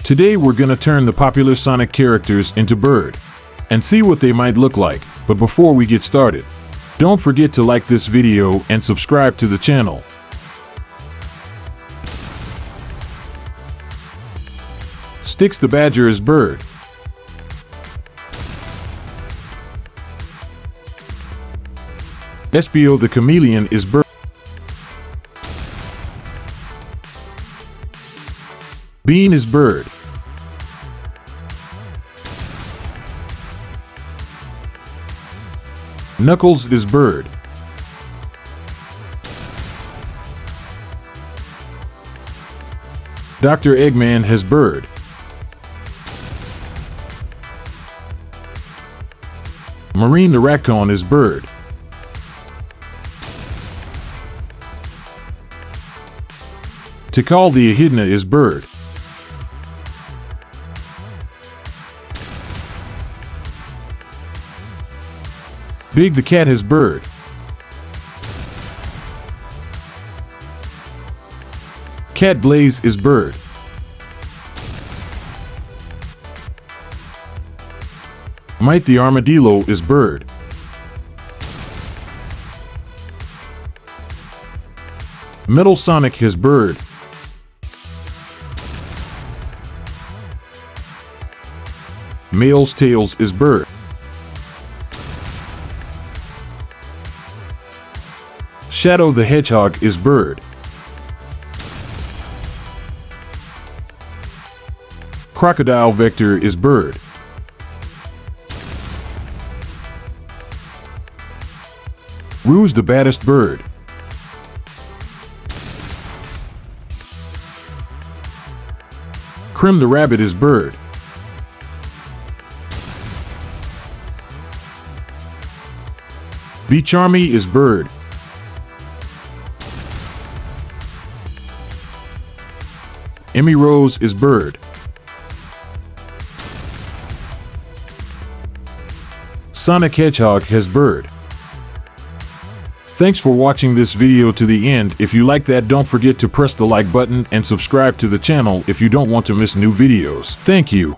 Today we're gonna turn the popular Sonic characters into bird and see what they might look like. But before we get started, don't forget to like this video and subscribe to the channel. Sticks the Badger is bird. Espio the Chameleon is bird. Bean is bird. Knuckles is bird. Dr. Eggman has bird. Marine the Raccoon is bird. Tikal the Echidna is bird. Big the Cat has bird. Cat Blaze is bird. Mite the Armadillo is bird. Metal Sonic has bird. Male's Tails is bird. Shadow the Hedgehog is bird. Crocodile Vector is bird. Rouge the baddest bird. Crim the Rabbit is bird. Be Charmy is bird. Emmy Rose is bird. Sonic Hedgehog has bird. Thanks for watching this video to the end. If you like that, don't forget to press the like button and subscribe to the channel if you don't want to miss new videos. Thank you.